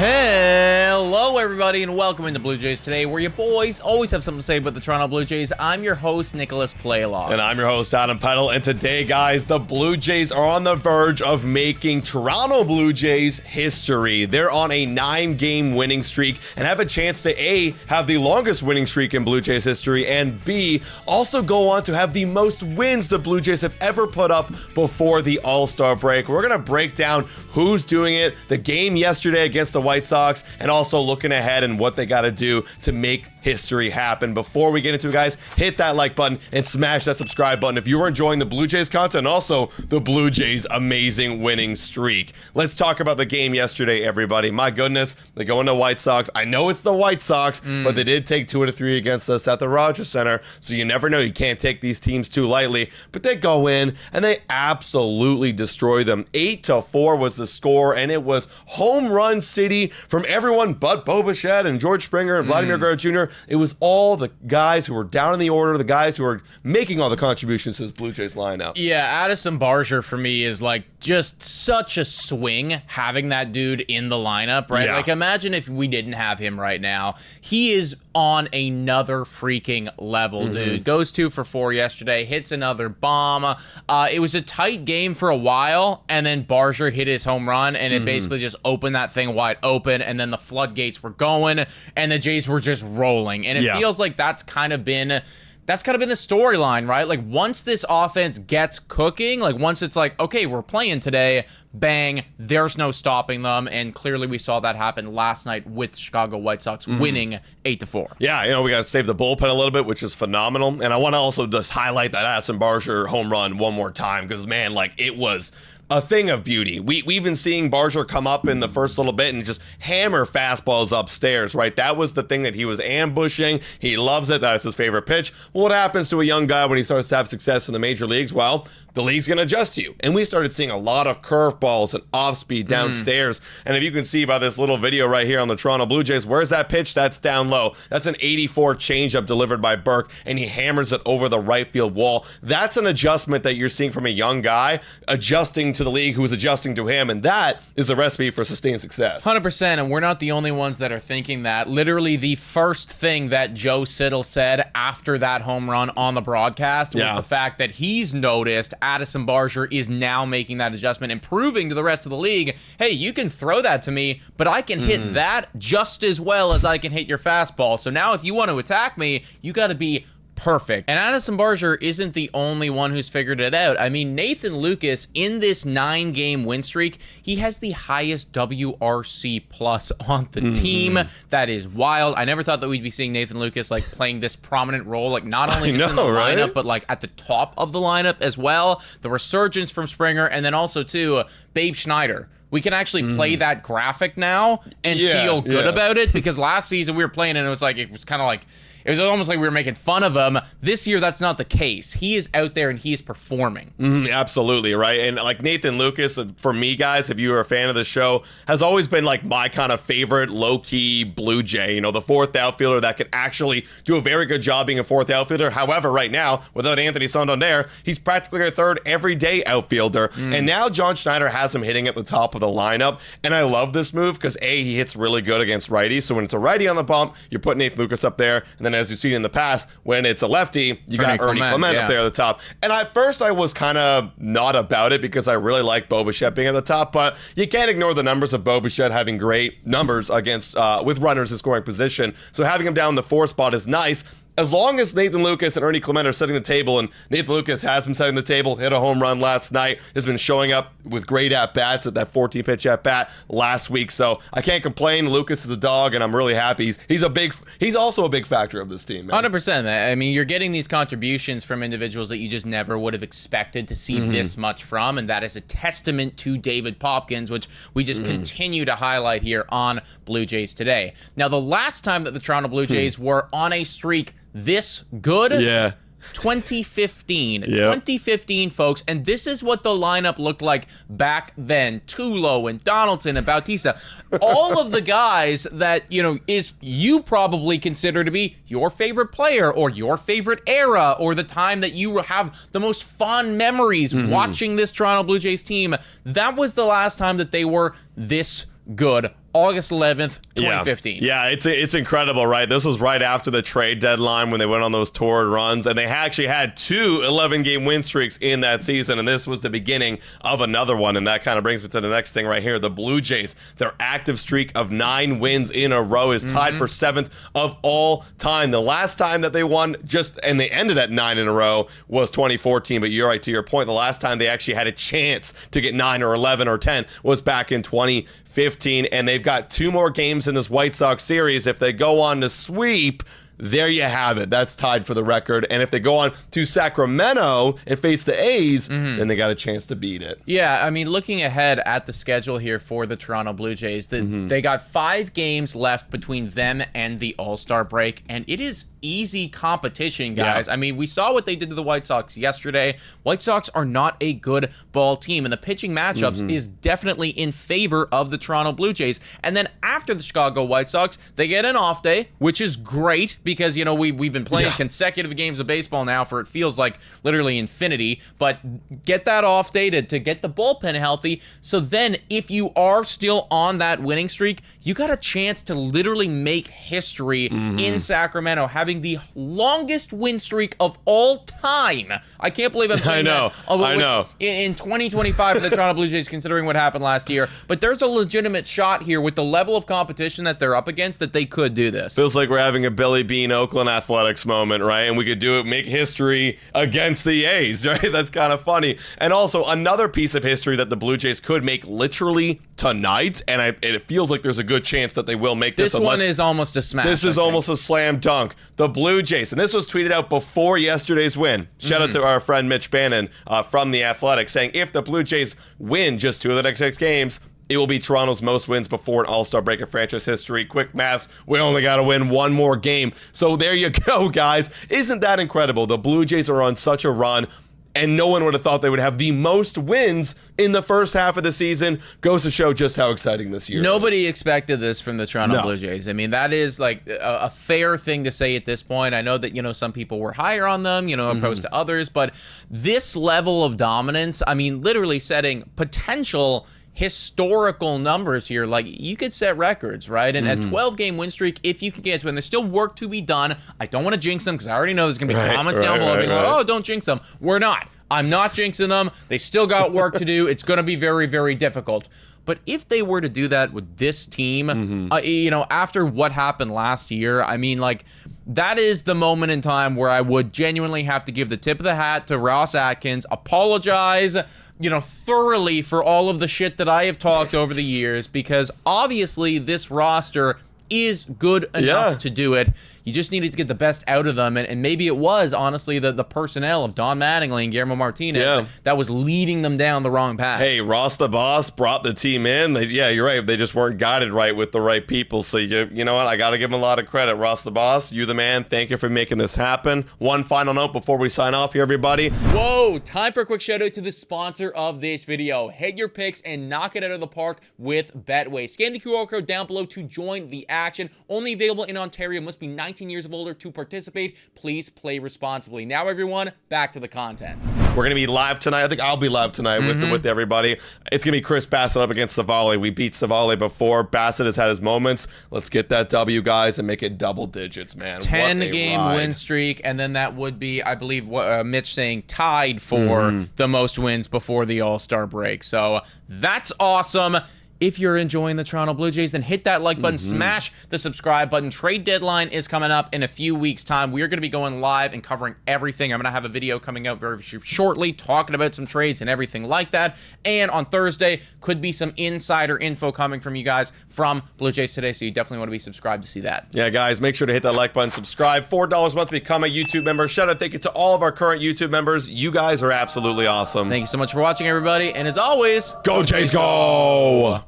Hello, everybody, and welcome into Blue Jays Today, where you boys always have something to say about the Toronto Blue Jays. I'm your host, Nicholas Playlaw. And I'm your host, Adam Peddle. And today, guys, the Blue Jays are on the verge of making Toronto Blue Jays history. They're on a 9-game winning streak and have a chance to A, have the longest winning streak in Blue Jays history, and B, also go on to have the most wins the Blue Jays have ever put up before the All-Star break. We're going to break down who's doing it, the game yesterday against the White Sox, and also looking ahead and what they got to do to make history happen. Before we get into it, guys, hit that like button and smash that subscribe button if you are enjoying the Blue Jays content and also the Blue Jays amazing winning streak. Let's talk about the game yesterday, everybody. My goodness, they go into White Sox. I know it's the White Sox, but they did take 2 out of 3 against us at the Rogers Center, so you never know. You can't take these teams too lightly, but they go in and they absolutely destroy them. 8-4 was the score, and it was home run city from everyone but Bo Bichette and George Springer and Vladimir Guerrero Jr. It was all the guys who were down in the order, the guys who were making all the contributions to this Blue Jays lineup. Yeah, Addison Barger for me is like just such a swing having that dude in the lineup, right? Yeah. Like imagine if we didn't have him right now. He is on another freaking level, dude. Goes 2 for 4 yesterday, hits another bomb. It was a tight game for a while, and then Barger hit his home run, and it basically just opened that thing wide open, and then the floodgates were going, and the Jays were just rolling. And it feels like that's kind of been the storyline, right? Like once this offense gets cooking, like once it's like, okay, we're playing today, bang, there's no stopping them. And clearly we saw that happen last night with Chicago White Sox winning 8-4. Yeah, we got to save the bullpen a little bit, which is phenomenal. And I want to also just highlight that Addison Barger home run one more time because, man, like it was a thing of beauty. We've been seeing Barger come up in the first little bit and just hammer fastballs upstairs, right? That was the thing that he was ambushing. He loves it. That's his favorite pitch. Well, what happens to a young guy when he starts to have success in the major leagues? Well, the league's going to adjust you. And we started seeing a lot of curveballs and off-speed downstairs. And if you can see by this little video right here on the Toronto Blue Jays, where's that pitch? That's down low. That's an 84 changeup delivered by Burke, and he hammers it over the right field wall. That's an adjustment that you're seeing from a young guy adjusting to the league who's adjusting to him, and that is a recipe for sustained success. 100%, and we're not the only ones that are thinking that. Literally, the first thing that Joe Siddall said after that home run on the broadcast was the fact that he's noticed Addison Barger is now making that adjustment and proving to the rest of the league, hey, you can throw that to me, but I can hit that just as well as I can hit your fastball. So now if you want to attack me, you got to be perfect. And Addison Barger isn't the only one who's figured it out. I mean, Nathan Lucas, in this 9-game win streak, he has the highest WRC plus on the team. That is wild. I never thought that we'd be seeing Nathan Lucas like playing this prominent role, like not only just in the lineup, but like at the top of the lineup as well. The resurgence from Springer, and then also too, Babe Schneider. We can actually play that graphic now and feel good about it, because last season we were playing and it was kind of like, it was almost like we were making fun of him. This year, that's not the case. He is out there and he is performing. Absolutely, right? And like Nathan Lucas, for me, guys, if you are a fan of the show, has always been like my kind of favorite low-key Blue Jay. You know, the fourth outfielder that can actually do a very good job being a fourth outfielder. However, right now, without Anthony Santander, he's practically a third everyday outfielder. And now John Schneider has him hitting at the top of the lineup. And I love this move because, A, he hits really good against righties. So when it's a righty on the bump, you're putting Nathan Lucas up there. And then as you've seen in the past, when it's a lefty, you got Ernie Clement up there at the top. And at first, I was kind of not about it because I really like Bo Bichette being at the top, but you can't ignore the numbers of Bo Bichette having great numbers against with runners in scoring position. So having him down in the 4 spot is nice. As long as Nathan Lucas and Ernie Clement are setting the table, and Nathan Lucas has been setting the table, hit a home run last night, has been showing up with great at-bats at that 14-pitch at-bat last week. So I can't complain. Lucas is a dog, and I'm really happy. He's also a big factor of this team, man. 100%. I mean, you're getting these contributions from individuals that you just never would have expected to see this much from, and that is a testament to David Popkins, which we just continue to highlight here on Blue Jays Today. Now, the last time that the Toronto Blue Jays were on a streak this good, 2015. 2015, folks. And this is what the lineup looked like back then. Tulo and Donaldson and Bautista. All of the guys that, you probably consider to be your favorite player or your favorite era or the time that you have the most fond memories watching this Toronto Blue Jays team. That was the last time that they were this good August 11th, 2015. Yeah, it's incredible, right? This was right after the trade deadline when they went on those torrid runs, and they actually had 2 11-game win streaks in that season, and this was the beginning of another one, and that kind of brings me to the next thing right here. The Blue Jays, their active streak of 9 wins in a row is tied for 7th of all time. The last time that they won and they ended at 9 in a row was 2014, but you're right, to your point, the last time they actually had a chance to get 9 or 11 or 10 was back in 2015, and they've got 2 more games in this White Sox series. If they go on to sweep, there you have it. That's tied for the record. And if they go on to Sacramento and face the A's, then they got a chance to beat it. Yeah, I mean, looking ahead at the schedule here for the Toronto Blue Jays, they got 5 games left between them and the All-Star break, and it is easy competition, guys. Yeah. I mean, we saw what they did to the White Sox yesterday. White Sox are not a good ball team, and the pitching matchups is definitely in favor of the Toronto Blue Jays. And then after the Chicago White Sox, they get an off day, which is great because, you know, we've been playing consecutive games of baseball now for, it feels like, literally infinity, but get that off day to get the bullpen healthy. So then if you are still on that winning streak, you got a chance to literally make history in Sacramento, having the longest win streak of all time. I can't believe I'm saying that. I know. In 2025 for the Toronto Blue Jays, considering what happened last year. But there's a legitimate shot here with the level of competition that they're up against that they could do this. Feels like we're having a Billy Bean Oakland Athletics moment, right? And we could do it, make history against the A's, right? That's kind of funny. And also another piece of history that the Blue Jays could make literally tonight, and it feels like there's a good chance that they will make this. This one is almost a smash. This is almost a slam dunk. The Blue Jays, and this was tweeted out before yesterday's win. Shout out to our friend Mitch Bannon from The Athletic, saying if the Blue Jays win just 2 of the next 6 games, it will be Toronto's most wins before an All-Star break in franchise history. Quick maths, we only got to win 1 more game. So there you go, guys. Isn't that incredible? The Blue Jays are on such a run, and no one would have thought they would have the most wins in the first half of the season. Goes to show just how exciting this year Nobody is. expected this from the Toronto Blue Jays. I mean, that is like a fair thing to say at this point. I know that, you know, some people were higher on them, you know, opposed to others, but this level of dominance, I mean, literally setting potential historical numbers here. Like, you could set records, right? And a 12-game win streak, if you can get to it, and there's still work to be done. I don't want to jinx them because I already know there's going to be comments down below being like, oh, don't jinx them. We're not. I'm not jinxing them. They still got work to do. It's going to be very, very difficult. But if they were to do that with this team, you know, after what happened last year, I mean, like, that is the moment in time where I would genuinely have to give the tip of the hat to Ross Atkins, apologize, you know, thoroughly for all of the shit that I have talked over the years, because obviously this roster is good enough to do it. You just needed to get the best out of them, and maybe it was, honestly, the personnel of Don Mattingly and Guillermo Martinez that was leading them down the wrong path. Hey, Ross the boss brought the team in. You're right. They just weren't guided right with the right people. So, you know what? I got to give him a lot of credit. Ross the boss, you the man. Thank you for making this happen. One final note before we sign off here, everybody. Whoa, time for a quick shout out to the sponsor of this video. Hit your picks and knock it out of the park with Betway. Scan the QR code down below to join the action. Only available in Ontario. Must be 19 years of older to participate. Please play responsibly. Now, everyone, back to the content. We're going to be live tonight. I think I'll be live tonight with everybody. It's going to be Chris Bassett up against Savali. We beat Savali before. Bassett has had his moments. Let's get that W, guys, and make it double digits, man. 10-game win streak, and then that would be, I believe, what Mitch saying, tied for the most wins before the All-Star break. So that's awesome. If you're enjoying the Toronto Blue Jays, then hit that like button, smash the subscribe button. Trade deadline is coming up in a few weeks' time. We are going to be going live and covering everything. I'm going to have a video coming out very shortly talking about some trades and everything like that. And on Thursday, could be some insider info coming from you guys from Blue Jays Today, so you definitely want to be subscribed to see that. Yeah, guys, make sure to hit that like button, subscribe. $4 a month to become a YouTube member. Shout out, thank you to all of our current YouTube members. You guys are absolutely awesome. Thank you so much for watching, everybody. And as always, go Jays, go!